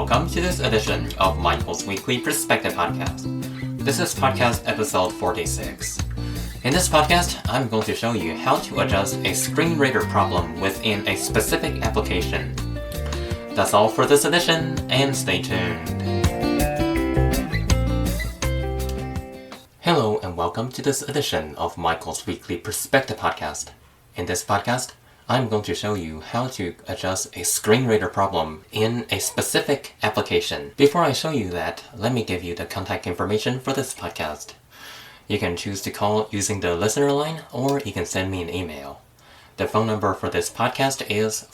Welcome to this edition of Michael's Weekly Perspective Podcast. This is podcast episode 46. In this podcast, I'm going to show you how to adjust a screen reader problem within a specific application. That's all for this edition, and stay tuned. Hello, and welcome to this edition of Michael's Weekly Perspective Podcast. In this podcast, I'm going to show you how to adjust a screen reader problem in a specific application. Before I show you that, let me give you the contact information for this podcast. You can choose to call using the listener line, or you can send me an email. The phone number for this podcast is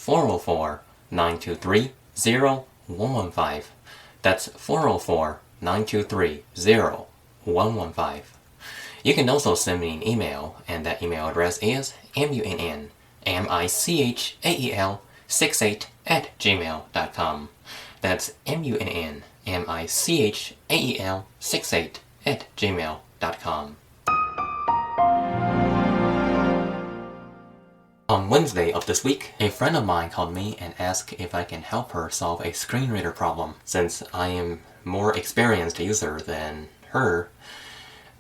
404-923-0115. That's 404-923-0115. You can also send me an email, and that email address is munnmichael68@gmail.com. That's munnmichael68@gmail.com. On Wednesday of this week, a friend of mine called me and asked if I can help her solve a screen reader problem. Since I am more experienced user than her,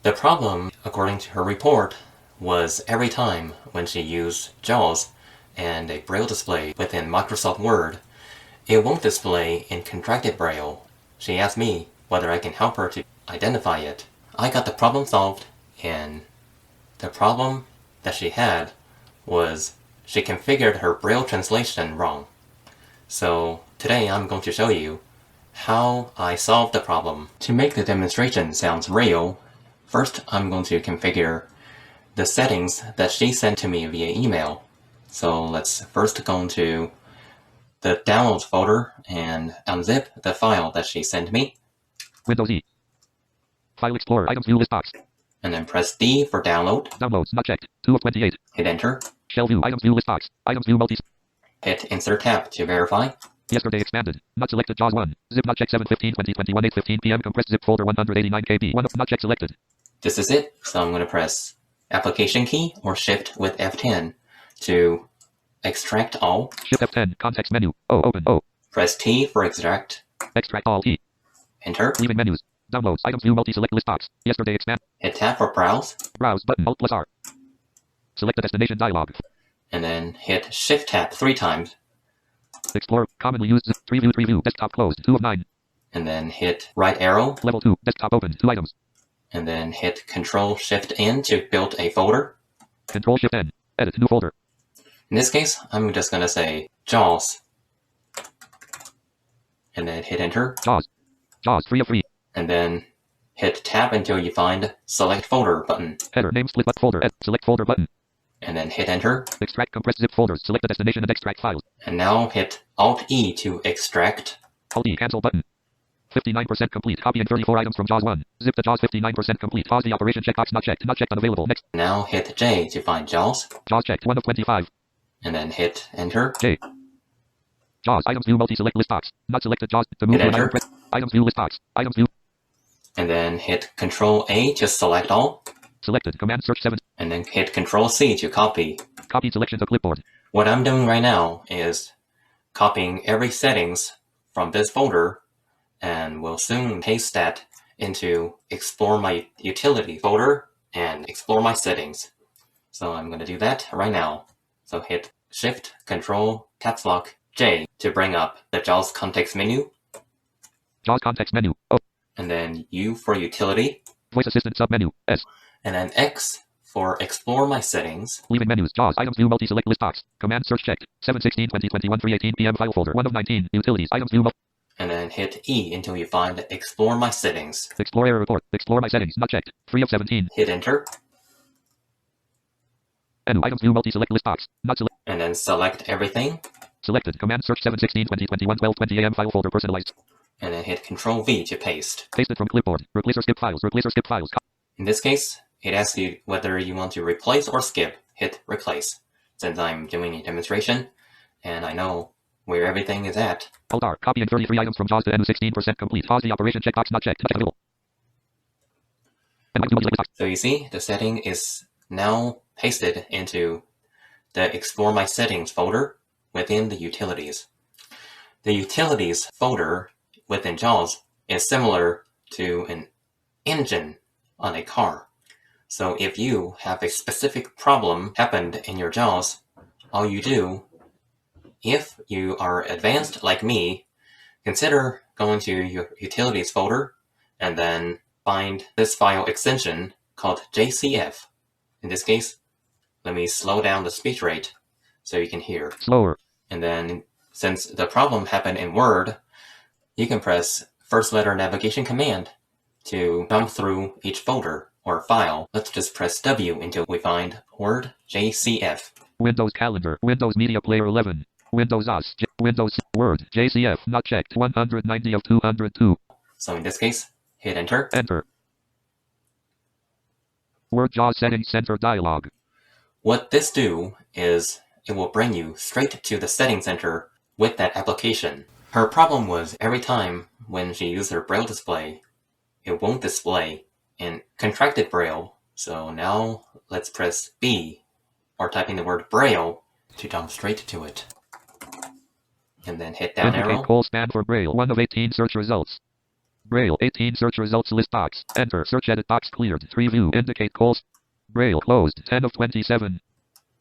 the problem, according to her report, was every time when she used JAWS and a Braille display within Microsoft Word, it won't display in contracted Braille. She asked me whether I can help her to identify it. I got the problem solved, and the problem that she had was she configured her Braille translation wrong. So today I'm going to show you how I solved the problem. To make the demonstration sound real, first I'm going to configure the settings that she sent to me via email. So let's first go into the downloads folder and unzip the file that she sent me. Windows E. File Explorer. Items view list box. And then press D for download. Downloads not checked. 2 of 28. Hit enter. Shell view. Items view list box. Items view multi. Hit insert tab to verify. Yesterday expanded. Not selected. JAWS 1. Zip not checked. 7/15/2021 8:15 p.m. Compressed zip folder 189 KB. 1 of not checked selected. This is it. So I'm going to press application key or shift with F10 to extract all. Shift F10. Context menu. Open O. Press T for extract. Extract all T. Enter. Leaving menus. Downloads. Items view multi select list box. Yesterday expand. Hit tab for browse. Browse button. Alt plus R. Select the destination dialog. And then hit shift tab 3 times. Explore. Commonly used. Preview. Desktop closed. 2 of 9. And then hit right arrow. Level 2. Desktop open. 2 items. And then hit Control Shift N to build a folder. Control Shift N. Edit new folder. In this case, I'm just going to say JAWS. And then hit enter. JAWS 3 of 3. And then hit tab until you find Select Folder button. Header name split button folder. Select folder button. And then hit enter. Extract compressed zip folders. Select the destination and extract files. And now hit Alt E to extract. Alt E cancel button. 59% complete. Copying 34 items from JAWS 1. Zip the JAWS 59% complete. Pause the operation checkbox not checked. Not checked unavailable. Next. Now hit J to find JAWS. JAWS checked 1 of 25. And then hit enter. J. JAWS items view multi select list box. Not selected JAWS to move to an item. Press items view list box. Items view. And then hit Control A to select all. Selected. Command search 7. And then hit Control C to copy. Copy selection to clipboard. What I'm doing right now is copying every settings from this folder, and we'll soon paste that into Explore My Utility folder and Explore My Settings. So I'm going to do that right now. So hit Shift, Control, Caps Lock, J to bring up the JAWS context menu. JAWS context menu. O. And then U for Utility. Voice Assistant submenu. S. And then X for Explore My Settings. Leaving menus. JAWS items view multi select list box. Command search checked. 7/16/2021 3:18 p.m. file folder 1 of 19. Utilities items view multi. And then hit E until you find Explore My Settings. Explore error report. Explore my settings. Not checked. 3 of 17. Hit enter. Menu items view multi select list box. Not select. And then select everything. Selected. Command search 7/16/2021 12:20 a.m. file folder personalized. And then hit Control V to paste. Pasted from clipboard. Replace or skip files. Replace or skip files. In this case, it asks you whether you want to replace or skip. Hit replace. Since I'm doing a demonstration, and I know where everything is at. Alt R. Copying 33 items from JAWS to N 16% complete. Pause the operation checkbox not checked. So you see, the setting is now pasted into the Explore My Settings folder within the Utilities. The Utilities folder within JAWS is similar to an engine on a car. So if you have a specific problem happened in your JAWS, all you do, if you are advanced like me, consider going to your utilities folder and then find this file extension called JCF. In this case, let me slow down the speech rate so you can hear. Slower. And then, since the problem happened in Word, you can press first letter navigation command to jump through each folder or file. Let's just press W until we find Word JCF. Windows Calendar. Windows Media Player 11. Windows OS. Windows Word. JCF not checked. 190 of 202. So in this case, hit enter. Enter. Word JAWS Settings Center dialog. What this do is it will bring you straight to the Settings Center with that application. Her problem was every time when she used her Braille display, it won't display in contracted Braille. So now let's press B or type in the word Braille to jump straight to it. And then hit down Indicate arrow. call span for Braille. 1 of 18 search results. Braille 18 search results list box. Enter. Search edit box cleared. 3 view. Indicate calls. Braille closed. 10 of 27.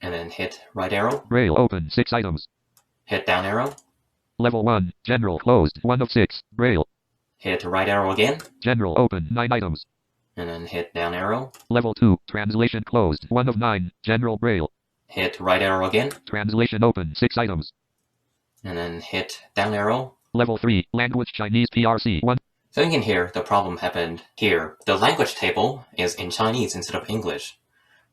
And then hit right arrow. Braille open. 6 items. Hit down arrow. Level 1. General closed. 1 of 6. Braille. Hit right arrow again. General open. 9 items. And then hit down arrow. Level 2. Translation closed. 1 of 9. General Braille. Hit right arrow again. Translation open. 6 items. And then hit down arrow. Level 3. Language Chinese PRC. 1. So you can hear the problem happened here. The language table is in Chinese instead of English.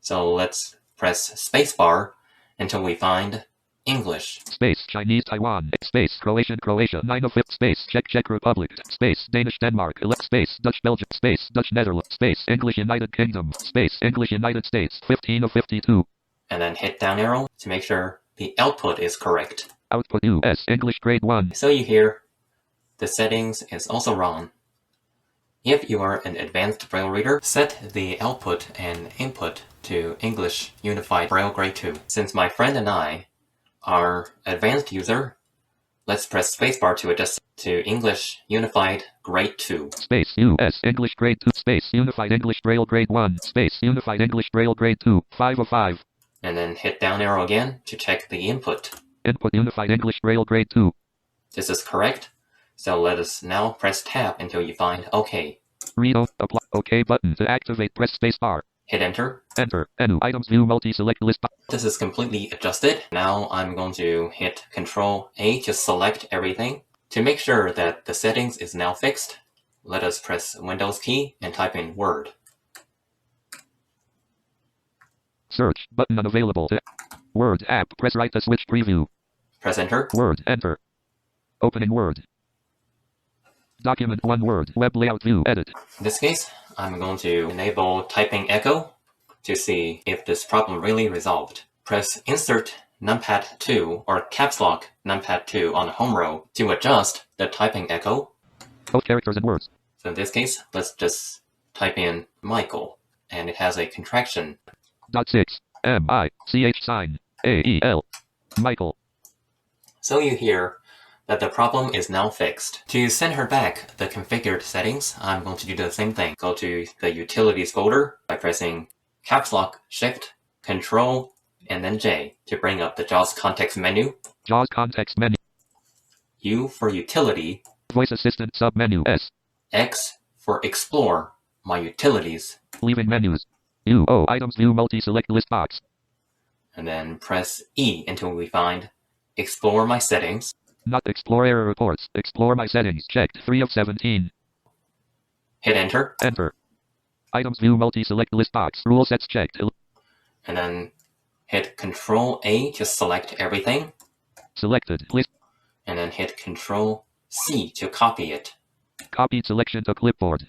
So let's press spacebar until we find English. Space Chinese Taiwan. Space Croatian Croatia. 9 of 5. Space Czech Republic. Space Danish Denmark. Space Dutch Belgium. Space Dutch Netherlands. Space English United Kingdom. Space English United States. 15 of 52. And then hit down arrow to make sure the output is correct. Output US English grade 1. So you hear the settings is also wrong. If you are an advanced Braille reader, set the output and input to English Unified Braille Grade 2. Since my friend and I are advanced user, let's press spacebar to adjust to English Unified Grade 2. Space US English grade 2. Space Unified English Braille grade 1. Space Unified English Braille grade 2. 5 of 5. And then hit down arrow again to check the input. Input Unified English Braille grade 2. This is correct. So let us now press tab until you find OK. Read apply OK button to activate. Press spacebar. Hit enter. Enter. Menu items view multi-select list. This is completely adjusted. Now I'm going to hit Control A to select everything. To make sure that the settings is now fixed, let us press Windows key and type in Word. Search button unavailable. To Word app. Press right to switch preview. Press enter. Word. Enter. Opening Word. Document 1 Word. Web layout view. Edit. In this case, I'm going to enable typing echo to see if this problem really resolved. Press Insert Numpad 2 or Caps Lock Numpad 2 on the home row to adjust the typing echo. Both characters and words. So in this case, let's just type in Michael, and it has a contraction. .6 M-I-C-H sign A-E-L. Michael. So you hear that the problem is now fixed. To send her back the configured settings, I'm going to do the same thing. Go to the Utilities folder by pressing Caps Lock, Shift, Control, and then J to bring up the JAWS context menu. JAWS context menu. U for Utility. Voice Assistant submenu S. X for Explore My Utilities. Leaving menus. U O items view multi-select list box. And then press E until we find Explore My Settings. Not explore error reports. Explore my settings. Checked 3 of 17. Hit enter. Enter. Items view multi-select list box. Rule sets checked. And then hit Control A to select everything. Selected. List. And then hit Control C to copy it. Copied selection to clipboard.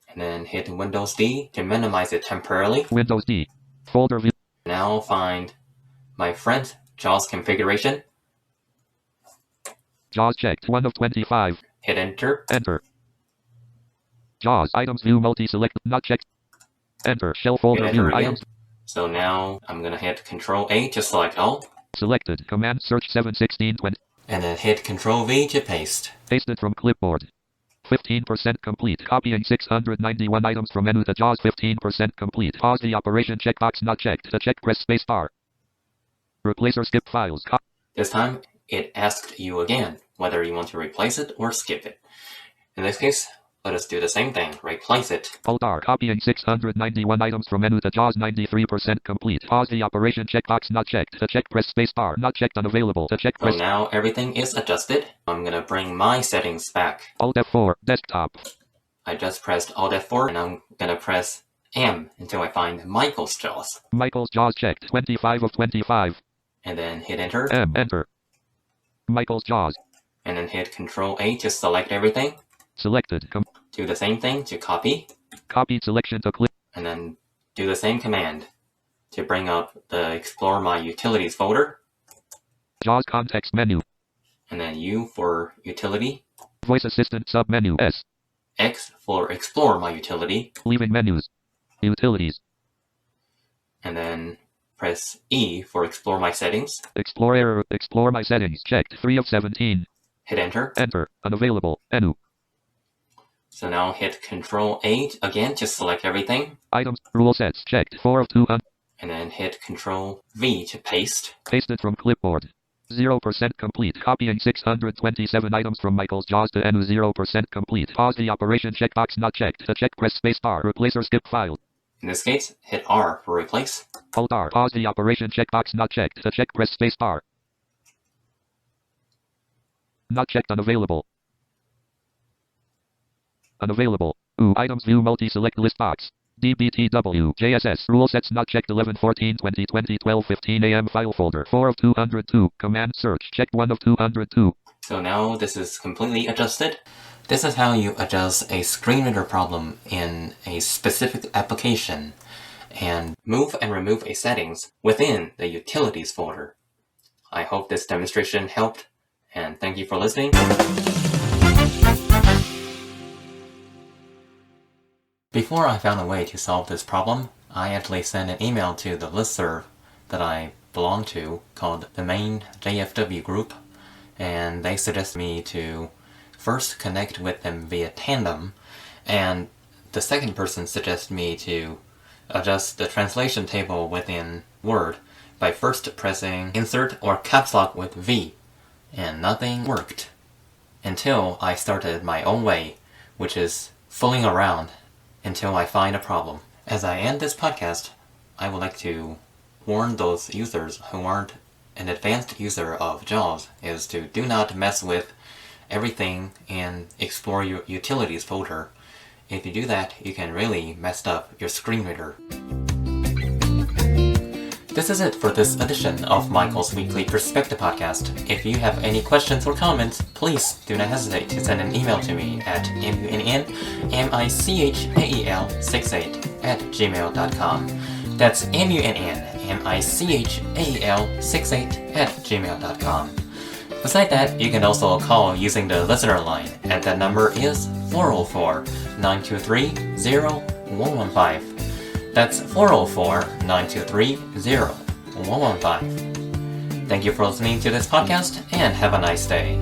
And then hit Windows D to minimize it temporarily. Windows D. Folder view. Now find my friend's JAWS configuration. JAWS checked 1 of 25. Hit enter. Enter. JAWS items view multi-select not checked. Enter. Shell folder Hit view enter again. items. So now I'm going to hit Control A to select all. Selected. Command search 71620. And then hit Control V to paste. Pasted from clipboard. 15% complete. Copying 691 items from menu to JAWS. 15% complete. Pause the operation. Checkbox not checked. To check, press spacebar. Replace or skip files. This time, it asked you again whether you want to replace it or skip it. In this case, let us do the same thing. Replace it. Alt-R. Copying 691 items from menu to JAWS. 93% complete. Pause the operation. Checkbox not checked. To check, press spacebar. Not checked. Unavailable. To check, press. So now everything is adjusted. I'm gonna bring my settings back. Alt F4. Desktop. I just pressed Alt F4 and I'm gonna press M until I find Michael's JAWS. Michael's JAWS checked. 25 of 25. And then hit enter. M. Enter. Michael's JAWS. And then hit Control A to select everything. Selected. Do the same thing to copy. Copied selection to click. And then do the same command to bring up the Explore My Utilities folder. JAWS context menu. And then U for Utility. Voice Assistant submenu S. X for Explore My Utility. Leaving menus. Utilities. And then press E for Explore My Settings. Explore My Settings. Checked. 3 of 17. Hit enter. Enter. Unavailable. Menu. So now hit Control A again to select everything. Items. Rule sets. Checked. 4 of 200. And then hit Control V to paste. Pasted from clipboard. 0% complete. Copying 627 items from Michael's JAWS to menu. 0% complete. Pause the operation. Checkbox not checked. To check, press spacebar. Replace or skip file. In this case, hit R for replace. Alt-R. Pause the operation. Checkbox not checked. To check, press spacebar. Not checked. Unavailable. Unavailable. Items view multi-select list box. DBTW. JSS. Rule sets not checked. 11/14/2020 12:15 a.m. file folder. 4 of 202. Command search. Checked. 1 of 202. So now this is completely adjusted. This is how you adjust a screen reader problem in a specific application and move and remove a settings within the Utilities folder. I hope this demonstration helped, and thank you for listening. Before I found a way to solve this problem, I actually sent an email to the listserv that I belong to called the main JFW group, and they suggested me to first connect with them via Tandem, and the second person suggested me to adjust the translation table within Word by first pressing Insert or Caps Lock with V, and nothing worked until I started my own way, which is fooling around until I find a problem. As I end this podcast, I would like to warn those users who aren't an advanced user of JAWS is to do not mess with everything in Explore Your Utilities folder. If you do that, you can really mess up your screen reader. This is it for this edition of Michael's Weekly Perspective Podcast. If you have any questions or comments, please do not hesitate to send an email to me at munnmichael68@gmail.com. That's munnmichael68@gmail.com. Besides that, you can also call using the listener line, and that number is 404-923-0115. That's 404-923-0115. Thank you for listening to this podcast, and have a nice day.